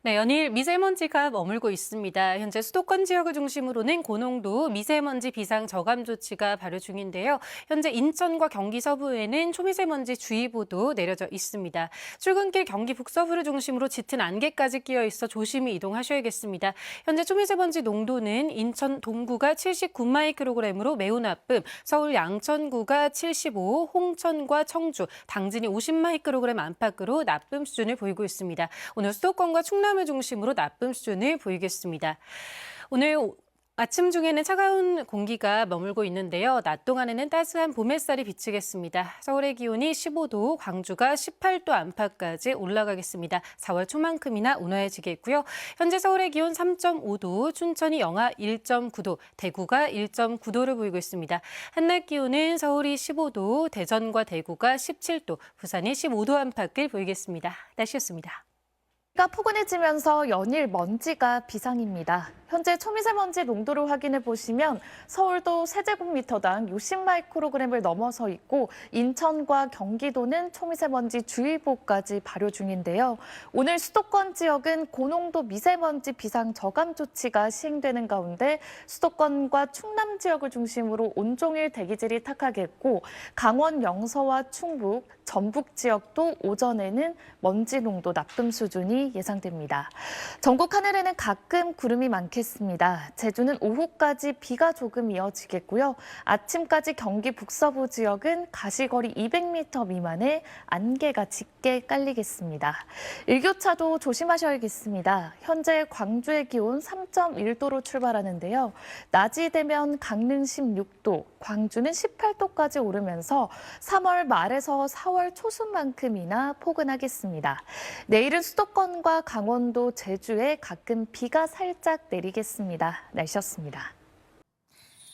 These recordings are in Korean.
네, 연일 미세먼지가 머물고 있습니다. 현재 수도권 지역을 중심으로는 고농도 미세먼지 비상 저감 조치가 발효 중인데요. 현재 인천과 경기 서부에는 초미세먼지 주의보도 내려져 있습니다. 출근길 경기 북서부를 중심으로 짙은 안개까지 끼어 있어 조심히 이동하셔야겠습니다. 현재 초미세먼지 농도는 인천 동구가 79마이크로그램으로 매우 나쁨, 서울 양천구가 75, 홍천과 청주, 당진이 50마이크로그램 안팎으로 나쁨 수준을 보이고 있습니다. 오늘 수도권과 충남을 중심으로 나쁨 수준을 보이겠습니다. 오늘 아침 중에는 차가운 공기가 머물고 있는데요. 낮 동안에는 따스한 봄 햇살이 비치겠습니다. 서울의 기온이 15도, 광주가 18도 안팎까지 올라가겠습니다. 4월 초만큼이나 온화해지겠고요. 현재 서울의 기온 3.5도, 춘천이 영하 1.9도, 대구가 1.9도를 보이고 있습니다. 한낮 기온은 서울이 15도, 대전과 대구가 17도, 부산이 15도 안팎을 보이겠습니다. 날씨였습니다. 가 포근해지면서 연일 먼지가 비상입니다. 현재 초미세먼지 농도를 확인해 보시면 서울도 세제곱미터당 60마이크로그램을 넘어서 있고 인천과 경기도는 초미세먼지 주의보까지 발효 중인데요. 오늘 수도권 지역은 고농도 미세먼지 비상 저감 조치가 시행되는 가운데 수도권과 충남 지역을 중심으로 온종일 대기질이 탁하겠고 강원 영서와 충북, 전북 지역도 오전에는 먼지 농도 나쁨 수준이 예상됩니다. 전국 하늘에는 가끔 구름이 많겠습니다. 제주는 오후까지 비가 조금 이어지겠고요. 아침까지 경기 북서부 지역은 가시거리 200m 미만의 안개가 짙게 깔리겠습니다. 일교차도 조심하셔야겠습니다. 현재 광주의 기온 3.1도로 출발하는데요. 낮이 되면 강릉 16도, 광주는 18도까지 오르면서 3월 말에서 4월 초순만큼이나 포근하겠습니다. 내일은 수도권과 강원도, 제주에 가끔 비가 살짝 내리겠습니다. 날씨였습니다.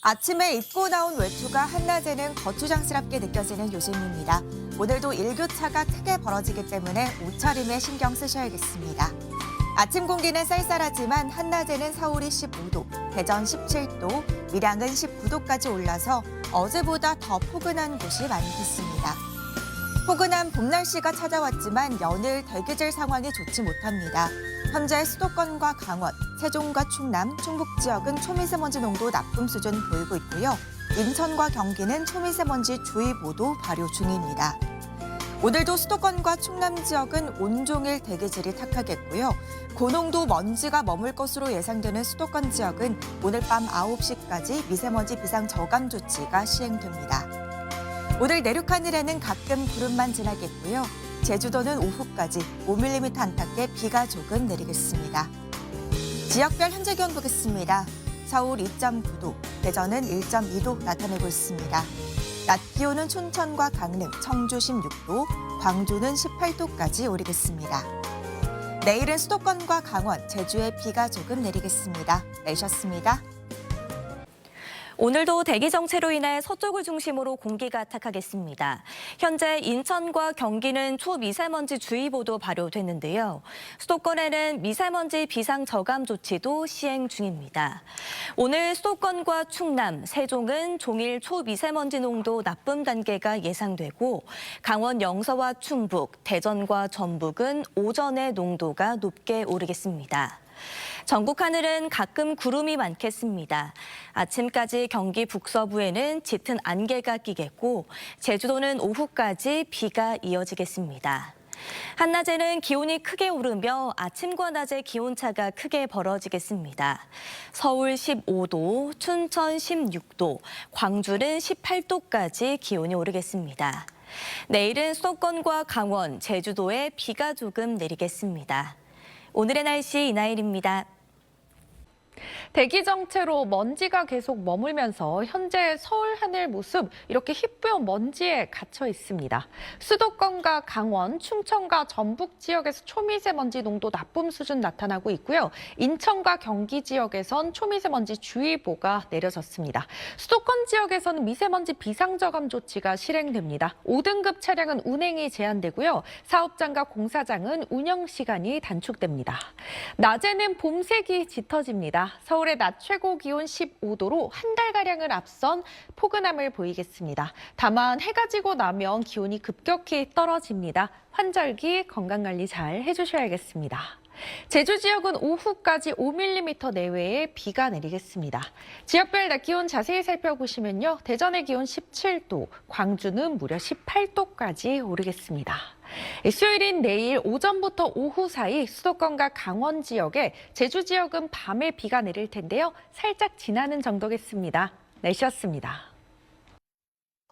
아침에 입고 나온 외투가 한낮에는 거추장스럽게 느껴지는 요즘입니다. 오늘도 일교차가 크게 벌어지기 때문에 옷차림에 신경 쓰셔야겠습니다. 아침 공기는 쌀쌀하지만 한낮에는 서울이 15도, 대전 17도, 밀양은 19도까지 올라서 어제보다 더 포근한 곳이 많겠습니다. 포근한 봄 날씨가 찾아왔지만 연일 대기질 상황이 좋지 못합니다. 현재 수도권과 강원, 세종과 충남, 충북 지역은 초미세먼지 농도 나쁨 수준 보이고 있고요. 인천과 경기는 초미세먼지 주의보도 발효 중입니다. 오늘도 수도권과 충남 지역은 온종일 대기질이 탁하겠고요. 고농도 먼지가 머물 것으로 예상되는 수도권 지역은 오늘 밤 9시까지 미세먼지 비상 저감 조치가 시행됩니다. 오늘 내륙 하늘에는 가끔 구름만 지나겠고요. 제주도는 오후까지 5mm 안팎의 비가 조금 내리겠습니다. 지역별 현재 기온 보겠습니다. 서울 2.9도, 대전은 1.2도 나타내고 있습니다. 낮 기온은 춘천과 강릉, 청주 16도, 광주는 18도까지 오르겠습니다. 내일은 수도권과 강원, 제주에 비가 조금 내리겠습니다. 날씨였습니다. 오늘도 대기 정체로 인해 서쪽을 중심으로 공기가 탁하겠습니다. 현재 인천과 경기는 초미세먼지 주의보도 발효됐는데요. 수도권에는 미세먼지 비상 저감 조치도 시행 중입니다. 오늘 수도권과 충남, 세종은 종일 초미세먼지 농도 나쁨 단계가 예상되고 강원 영서와 충북, 대전과 전북은 오전에 농도가 높게 오르겠습니다. 전국 하늘은 가끔 구름이 많겠습니다. 아침까지 경기 북서부에는 짙은 안개가 끼겠고 제주도는 오후까지 비가 이어지겠습니다. 한낮에는 기온이 크게 오르며 아침과 낮의 기온차가 크게 벌어지겠습니다. 서울 15도, 춘천 16도, 광주는 18도까지 기온이 오르겠습니다. 내일은 수도권과 강원, 제주도에 비가 조금 내리겠습니다. 오늘의 날씨 이나일입니다. 대기 정체로 먼지가 계속 머물면서 현재 서울 하늘 모습 이렇게 희뿌연 먼지에 갇혀 있습니다. 수도권과 강원, 충청과 전북 지역에서 초미세먼지 농도 나쁨 수준 나타나고 있고요. 인천과 경기 지역에선 초미세먼지 주의보가 내려졌습니다. 수도권 지역에서는 미세먼지 비상저감 조치가 실행됩니다. 5등급 차량은 운행이 제한되고요. 사업장과 공사장은 운영 시간이 단축됩니다. 낮에는 봄색이 짙어집니다. 서울의 낮 최고 기온 15도로 한 달가량을 앞선 포근함을 보이겠습니다. 다만 해가 지고 나면 기온이 급격히 떨어집니다. 환절기 건강관리 잘 해주셔야겠습니다. 제주 지역은 오후까지 5mm 내외의 비가 내리겠습니다. 지역별 낮 기온 자세히 살펴보시면요. 대전의 기온 17도, 광주는 무려 18도까지 오르겠습니다. 수요일인 내일 오전부터 오후 사이 수도권과 강원 지역에, 제주 지역은 밤에 비가 내릴 텐데요. 살짝 지나는 정도겠습니다. 날씨였습니다.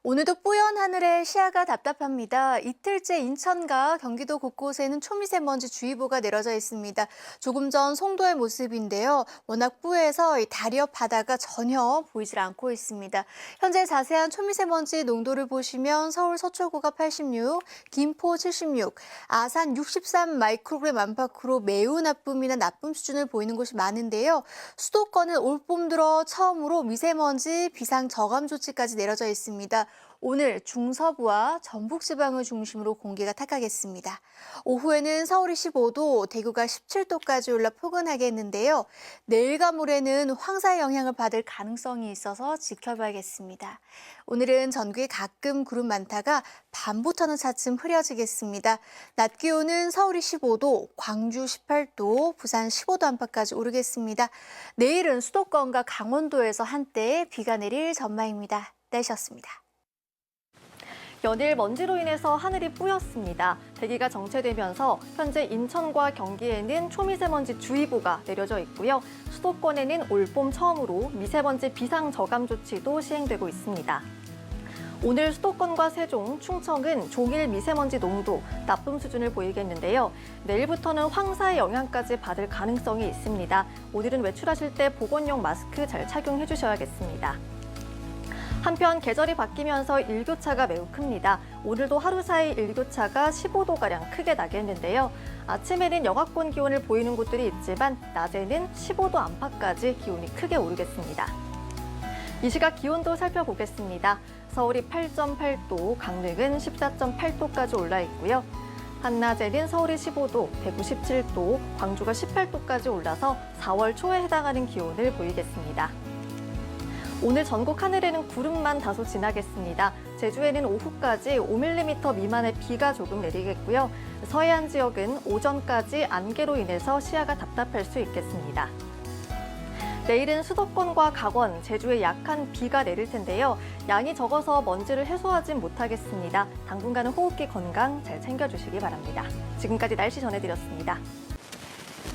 오늘도 뿌연 하늘에 시야가 답답합니다. 이틀째 인천과 경기도 곳곳에는 초미세먼지 주의보가 내려져 있습니다. 조금 전 송도의 모습인데요. 워낙 뿌해서 다리 옆 바다가 전혀 보이질 않고 있습니다. 현재 자세한 초미세먼지 농도를 보시면 서울 서초구가 86, 김포 76, 아산 63 마이크로그램 안팎으로 매우 나쁨이나 나쁨 수준을 보이는 곳이 많은데요. 수도권은 올 봄 들어 처음으로 미세먼지 비상 저감 조치까지 내려져 있습니다. 오늘 중서부와 전북지방을 중심으로 공기가 탁하겠습니다. 오후에는 서울이 15도, 대구가 17도까지 올라 포근하겠는데요. 내일과 모레는 황사의 영향을 받을 가능성이 있어서 지켜봐야겠습니다. 오늘은 전국에 가끔 구름 많다가 밤부터는 차츰 흐려지겠습니다. 낮 기온은 서울이 15도, 광주 18도, 부산 15도 안팎까지 오르겠습니다. 내일은 수도권과 강원도에서 한때 비가 내릴 전망입니다. 날씨였습니다. 연일 먼지로 인해서 하늘이 뿌였습니다. 대기가 정체되면서 현재 인천과 경기에는 초미세먼지 주의보가 내려져 있고요. 수도권에는 올봄 처음으로 미세먼지 비상 저감 조치도 시행되고 있습니다. 오늘 수도권과 세종, 충청은 종일 미세먼지 농도 나쁨 수준을 보이겠는데요. 내일부터는 황사의 영향까지 받을 가능성이 있습니다. 오늘은 외출하실 때 보건용 마스크 잘 착용해 주셔야겠습니다. 한편 계절이 바뀌면서 일교차가 매우 큽니다. 오늘도 하루 사이 일교차가 15도가량 크게 나겠는데요. 아침에는 영하권 기온을 보이는 곳들이 있지만 낮에는 15도 안팎까지 기온이 크게 오르겠습니다. 이 시각 기온도 살펴보겠습니다. 서울이 8.8도, 강릉은 14.8도까지 올라 있고요. 한낮에는 서울이 15도, 대구 17도, 광주가 18도까지 올라서 4월 초에 해당하는 기온을 보이겠습니다. 오늘 전국 하늘에는 구름만 다소 지나겠습니다. 제주에는 오후까지 5mm 미만의 비가 조금 내리겠고요. 서해안 지역은 오전까지 안개로 인해서 시야가 답답할 수 있겠습니다. 내일은 수도권과 강원, 제주에 약한 비가 내릴 텐데요. 양이 적어서 먼지를 해소하진 못하겠습니다. 당분간은 호흡기 건강 잘 챙겨주시기 바랍니다. 지금까지 날씨 전해드렸습니다.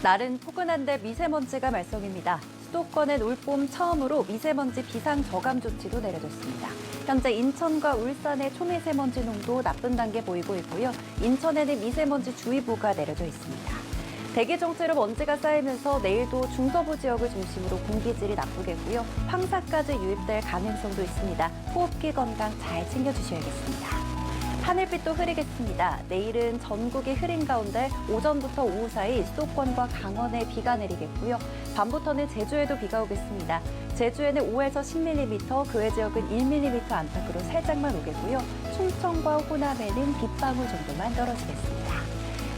날은 포근한데 미세먼지가 말썽입니다. 수도권엔 올봄 처음으로 미세먼지 비상 저감 조치도 내려졌습니다. 현재 인천과 울산의 초미세먼지 농도 나쁜 단계 보이고 있고요. 인천에는 미세먼지 주의보가 내려져 있습니다. 대기 정체로 먼지가 쌓이면서 내일도 중서부 지역을 중심으로 공기질이 나쁘겠고요. 황사까지 유입될 가능성도 있습니다. 호흡기 건강 잘 챙겨주셔야겠습니다. 하늘빛도 흐리겠습니다. 내일은 전국이 흐린 가운데 오전부터 오후 사이 수도권과 강원에 비가 내리겠고요. 밤부터는 제주에도 비가 오겠습니다. 제주에는 5에서 10mm, 그 외 지역은 1mm 안팎으로 살짝만 오겠고요. 충청과 호남에는 빗방울 정도만 떨어지겠습니다.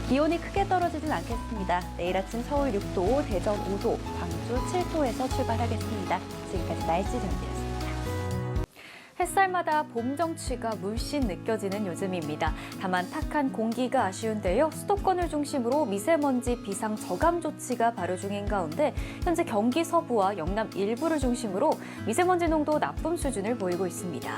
기온이 크게 떨어지진 않겠습니다. 내일 아침 서울 6도, 대전 5도, 광주 7도에서 출발하겠습니다. 지금까지 날씨 전해드렸습니다. 햇살마다 봄 정취가 물씬 느껴지는 요즘입니다. 다만 탁한 공기가 아쉬운데요. 수도권을 중심으로 미세먼지 비상 저감 조치가 발효 중인 가운데 현재 경기 서부와 영남 일부를 중심으로 미세먼지 농도 나쁨 수준을 보이고 있습니다.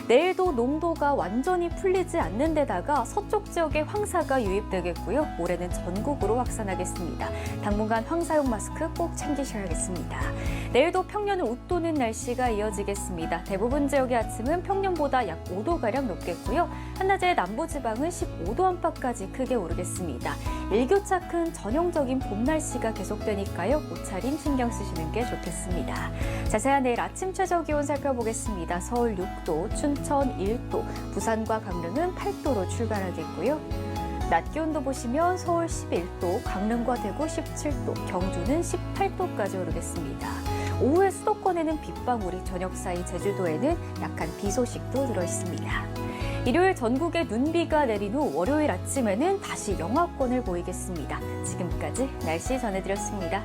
내일도 농도가 완전히 풀리지 않는 데다가 서쪽 지역에 황사가 유입되겠고요. 모레는 전국으로 확산하겠습니다. 당분간 황사용 마스크 꼭 챙기셔야겠습니다. 내일도 평년을 웃도는 날씨가 이어지겠습니다. 대부분 지역의 아침은 평년보다 약 5도가량 높겠고요. 한낮에 남부지방은 15도 안팎까지 크게 오르겠습니다. 일교차 큰 전형적인 봄 날씨가 계속되니까요. 옷차림 신경 쓰시는 게 좋겠습니다. 자세한 내일 아침 최저 기온 살펴보겠습니다. 서울 6도, 춘천 1도, 부산과 강릉은 8도로 출발하겠고요. 낮 기온도 보시면 서울 11도, 강릉과 대구 17도, 경주는 18도까지 오르겠습니다. 오후에 수도권에는 빗방울이 저녁 사이 제주도에는 약한 비 소식도 들어있습니다. 일요일 전국에 눈비가 내린 후 월요일 아침에는 다시 영하권을 보이겠습니다. 지금까지 날씨 전해드렸습니다.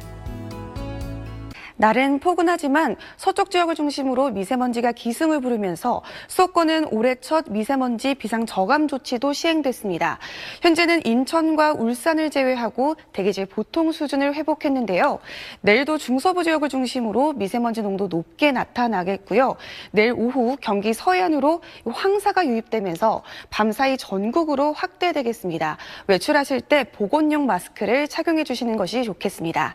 날은 포근하지만 서쪽 지역을 중심으로 미세먼지가 기승을 부르면서 수도권은 올해 첫 미세먼지 비상 저감 조치도 시행됐습니다. 현재는 인천과 울산을 제외하고 대기질 보통 수준을 회복했는데요. 내일도 중서부 지역을 중심으로 미세먼지 농도 높게 나타나겠고요. 내일 오후 경기 서해안으로 황사가 유입되면서 밤사이 전국으로 확대되겠습니다. 외출하실 때 보건용 마스크를 착용해 주시는 것이 좋겠습니다.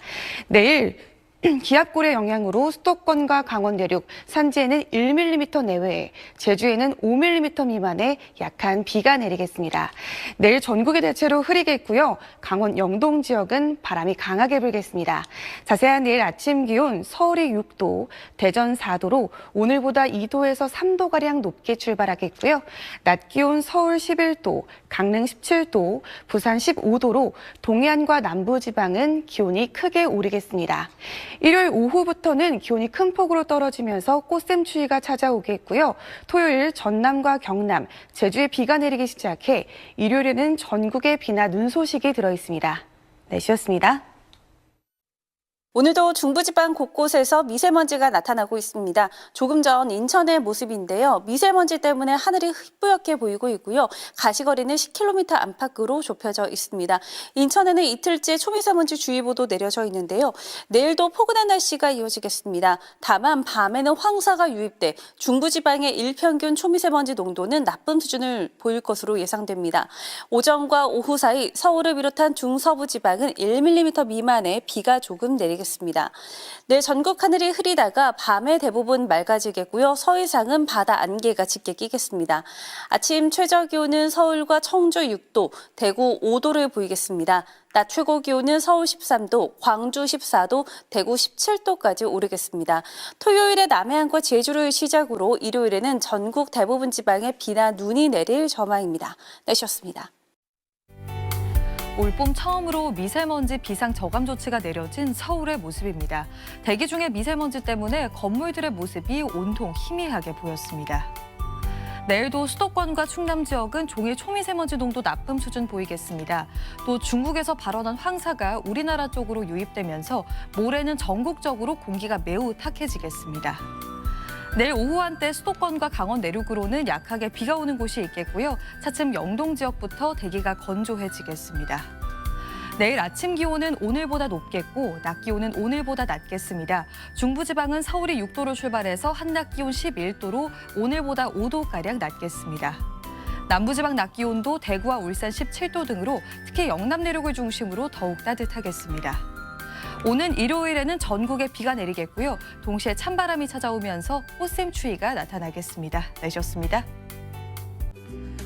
내일 기압골의 영향으로 수도권과 강원 내륙, 산지에는 1mm 내외, 제주에는 5mm 미만의 약한 비가 내리겠습니다. 내일 전국이 대체로 흐리겠고요. 강원 영동 지역은 바람이 강하게 불겠습니다. 자세한 내일 아침 기온 서울이 6도, 대전 4도로 오늘보다 2도에서 3도가량 높게 출발하겠고요. 낮 기온 서울 11도, 강릉 17도, 부산 15도로 동해안과 남부지방은 기온이 크게 오르겠습니다. 일요일 오후부터는 기온이 큰 폭으로 떨어지면서 꽃샘추위가 찾아오겠고요. 토요일 전남과 경남, 제주에 비가 내리기 시작해 일요일에는 전국에 비나 눈 소식이 들어있습니다. 날씨였습니다. 오늘도 중부지방 곳곳에서 미세먼지가 나타나고 있습니다. 조금 전 인천의 모습인데요. 미세먼지 때문에 하늘이 희뿌옇게 보이고 있고요. 가시거리는 10km 안팎으로 좁혀져 있습니다. 인천에는 이틀째 초미세먼지 주의보도 내려져 있는데요. 내일도 포근한 날씨가 이어지겠습니다. 다만 밤에는 황사가 유입돼 중부지방의 일평균 초미세먼지 농도는 나쁨 수준을 보일 것으로 예상됩니다. 오전과 오후 사이 서울을 비롯한 중서부 지방은 1mm 미만의 비가 조금 내리겠습니다. 내일 전국 하늘이 흐리다가 밤에 대부분 맑아지겠고요. 서해상은 바다 안개가 짙게 끼겠습니다. 아침 최저 기온은 서울과 청주 6도, 대구 5도를 보이겠습니다. 낮 최고 기온은 서울 13도, 광주 14도, 대구 17도까지 오르겠습니다. 토요일에 남해안과 제주를 시작으로 일요일에는 전국 대부분 지방에 비나 눈이 내릴 전망입니다. 날씨였습니다. 올봄 처음으로 미세먼지 비상 저감 조치가 내려진 서울의 모습입니다. 대기 중의 미세먼지 때문에 건물들의 모습이 온통 희미하게 보였습니다. 내일도 수도권과 충남 지역은 종일 초미세먼지 농도 나쁨 수준 보이겠습니다. 또 중국에서 발원한 황사가 우리나라 쪽으로 유입되면서 모레는 전국적으로 공기가 매우 탁해지겠습니다. 내일 오후 한때 수도권과 강원 내륙으로는 약하게 비가 오는 곳이 있겠고요. 차츰 영동 지역부터 대기가 건조해지겠습니다. 내일 아침 기온은 오늘보다 높겠고 낮 기온은 오늘보다 낮겠습니다. 중부지방은 서울이 6도로 출발해서 한낮 기온 11도로 오늘보다 5도가량 낮겠습니다. 남부지방 낮 기온도 대구와 울산 17도 등으로 특히 영남 내륙을 중심으로 더욱 따뜻하겠습니다. 오는 일요일에는 전국에 비가 내리겠고요. 동시에 찬바람이 찾아오면서 꽃샘추위가 나타나겠습니다. 날씨였습니다.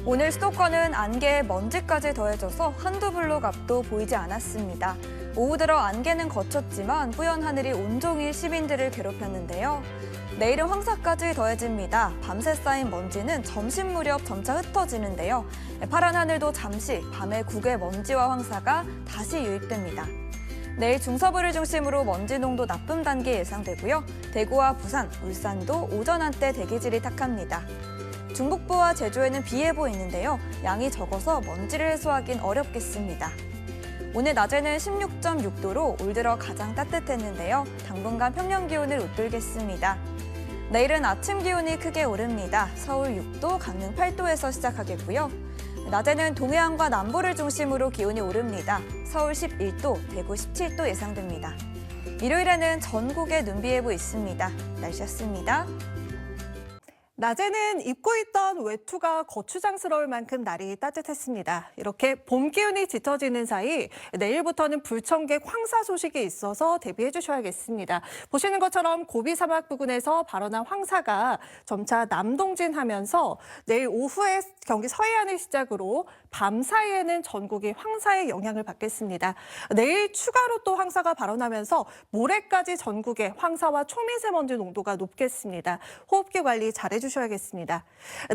오늘 수도권은 안개에 먼지까지 더해져서 한두 블록 앞도 보이지 않았습니다. 오후 들어 안개는 거쳤지만 뿌연 하늘이 온종일 시민들을 괴롭혔는데요. 내일은 황사까지 더해집니다. 밤새 쌓인 먼지는 점심 무렵 점차 흩어지는데요. 파란 하늘도 잠시 밤에 국외 먼지와 황사가 다시 유입됩니다. 내일 중서부를 중심으로 먼지 농도 나쁨 단계 예상되고요. 대구와 부산, 울산도 오전 한때 대기질이 탁합니다. 중북부와 제주에는 비 예보 있는데요. 양이 적어서 먼지를 해소하긴 어렵겠습니다. 오늘 낮에는 16.6도로 올 들어 가장 따뜻했는데요. 당분간 평년 기온을 웃돌겠습니다. 내일은 아침 기온이 크게 오릅니다. 서울 6도, 강릉 8도에서 시작하겠고요. 낮에는 동해안과 남부를 중심으로 기온이 오릅니다. 서울 11도, 대구 17도 예상됩니다. 일요일에는 전국에 눈비 예보 있습니다. 날씨였습니다. 낮에는 입고 있던 외투가 거추장스러울 만큼 날이 따뜻했습니다. 이렇게 봄 기운이 짙어지는 사이 내일부터는 불청객 황사 소식이 있어서 대비해 주셔야겠습니다. 보시는 것처럼 고비 사막 부근에서 발원한 황사가 점차 남동진하면서 내일 오후에 경기 서해안을 시작으로 밤 사이에는 전국이 황사의 영향을 받겠습니다. 내일 추가로 또 황사가 발원하면서 모레까지 전국에 황사와 초미세먼지 농도가 높겠습니다. 호흡기 관리 잘해 주셔야겠습니다.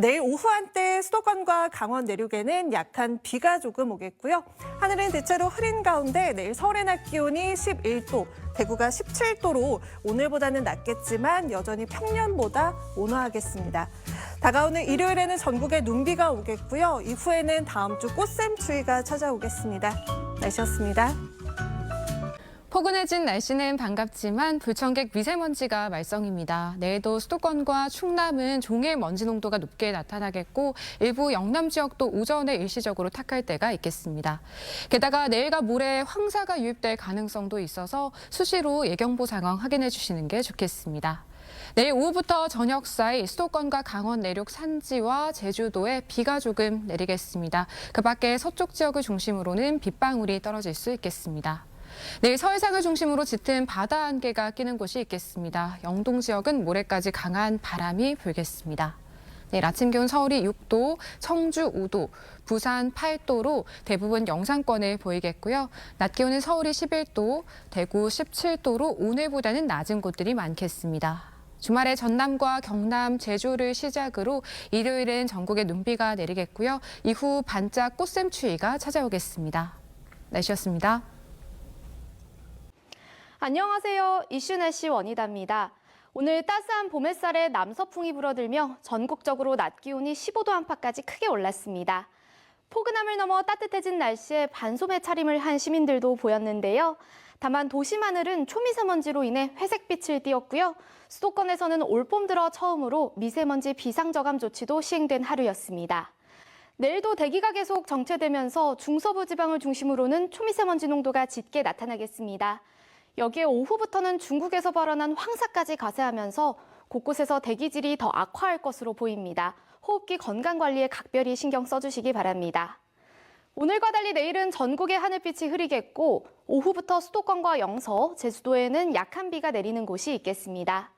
내일 오후 한때 수도권과 강원 내륙에는 약한 비가 조금 오겠고요. 하늘은 대체로 흐린 가운데 내일 서울의 낮 기온이 11도, 대구가 17도로 오늘보다는 낮겠지만 여전히 평년보다 온화하겠습니다. 다가오는 일요일에는 전국에 눈비가 오겠고요. 이후에는 다음 주 꽃샘추위가 찾아오겠습니다. 날씨였습니다. 포근해진 날씨는 반갑지만 불청객 미세먼지가 말썽입니다. 내일도 수도권과 충남은 종일 먼지 농도가 높게 나타나겠고 일부 영남 지역도 오전에 일시적으로 탁할 때가 있겠습니다. 게다가 내일과 모레 황사가 유입될 가능성도 있어서 수시로 예경보 상황 확인해 주시는 게 좋겠습니다. 내일 오후부터 저녁 사이 수도권과 강원 내륙 산지와 제주도에 비가 조금 내리겠습니다. 그 밖에 서쪽 지역을 중심으로는 빗방울이 떨어질 수 있겠습니다. 내일 서해상을 중심으로 짙은 바다 안개가 끼는 곳이 있겠습니다. 영동 지역은 모레까지 강한 바람이 불겠습니다. 내일 아침 기온 서울이 6도, 청주 5도, 부산 8도로 대부분 영상권을 보이겠고요. 낮 기온은 서울이 11도, 대구 17도로 오늘보다는 낮은 곳들이 많겠습니다. 주말에 전남과 경남, 제주를 시작으로 일요일은 전국에 눈비가 내리겠고요. 이후 반짝 꽃샘추위가 찾아오겠습니다. 날씨였습니다. 안녕하세요. 이슈 날씨 원희다입니다. 오늘 따스한 봄 햇살에 남서풍이 불어들며 전국적으로 낮 기온이 15도 안팎까지 크게 올랐습니다. 포근함을 넘어 따뜻해진 날씨에 반소매 차림을 한 시민들도 보였는데요. 다만 도심 하늘은 초미세먼지로 인해 회색빛을 띠었고요. 수도권에서는 올봄 들어 처음으로 미세먼지 비상저감 조치도 시행된 하루였습니다. 내일도 대기가 계속 정체되면서 중서부 지방을 중심으로는 초미세먼지 농도가 짙게 나타나겠습니다. 여기에 오후부터는 중국에서 발원한 황사까지 가세하면서 곳곳에서 대기질이 더 악화할 것으로 보입니다. 호흡기 건강관리에 각별히 신경 써주시기 바랍니다. 오늘과 달리 내일은 전국의 하늘빛이 흐리겠고 오후부터 수도권과 영서, 제주도에는 약한 비가 내리는 곳이 있겠습니다.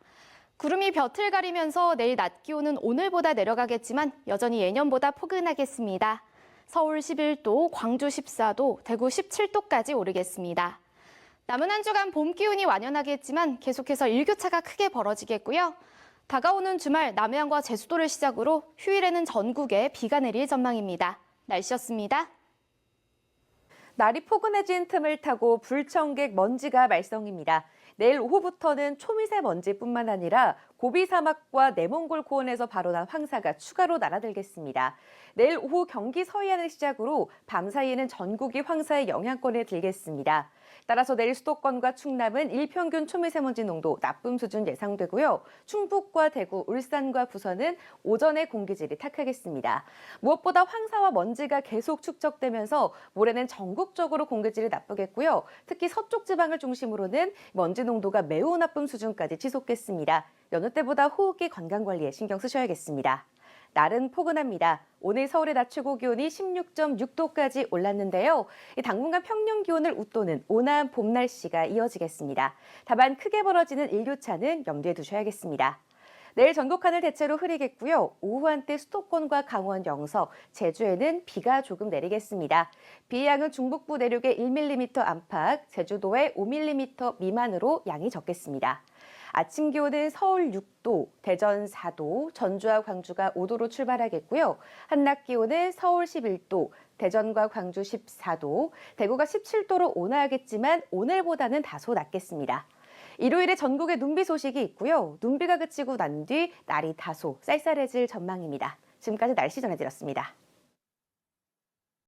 구름이 볕을 가리면서 내일 낮 기온은 오늘보다 내려가겠지만 여전히 예년보다 포근하겠습니다. 서울 11도, 광주 14도, 대구 17도까지 오르겠습니다. 남은 한 주간 봄 기운이 완연하겠지만 계속해서 일교차가 크게 벌어지겠고요. 다가오는 주말 남해안과 제주도를 시작으로 휴일에는 전국에 비가 내릴 전망입니다. 날씨였습니다. 날이 포근해진 틈을 타고 불청객 먼지가 말썽입니다. 내일 오후부터는 초미세먼지뿐만 아니라 고비 사막과 내몽골 고원에서 발원한 황사가 추가로 날아들겠습니다. 내일 오후 경기 서해안을 시작으로 밤 사이에는 전국이 황사의 영향권에 들겠습니다. 따라서 내일 수도권과 충남은 일평균 초미세먼지 농도 나쁨 수준 예상되고요. 충북과 대구, 울산과 부산은 오전에 공기질이 탁하겠습니다. 무엇보다 황사와 먼지가 계속 축적되면서 모레는 전국적으로 공기질이 나쁘겠고요. 특히 서쪽 지방을 중심으로는 먼지 농도가 매우 나쁨 수준까지 지속겠습니다. 여느 때보다 호흡기 건강관리에 신경 쓰셔야겠습니다. 날은 포근합니다. 오늘 서울의 낮 최고 기온이 16.6도까지 올랐는데요. 당분간 평년 기온을 웃도는 온화한 봄 날씨가 이어지겠습니다. 다만 크게 벌어지는 일교차는 염두에 두셔야겠습니다. 내일 전국 하늘 대체로 흐리겠고요. 오후 한때 수도권과 강원, 영서, 제주에는 비가 조금 내리겠습니다. 비의 양은 중북부 내륙에 1mm 안팎, 제주도에 5mm 미만으로 양이 적겠습니다. 아침 기온은 서울 6도, 대전 4도, 전주와 광주가 5도로 출발하겠고요. 한낮 기온은 서울 11도, 대전과 광주 14도, 대구가 17도로 온화하겠지만 오늘보다는 다소 낮겠습니다. 일요일에 전국에 눈비 소식이 있고요. 눈비가 그치고 난 뒤 날이 다소 쌀쌀해질 전망입니다. 지금까지 날씨 전해드렸습니다.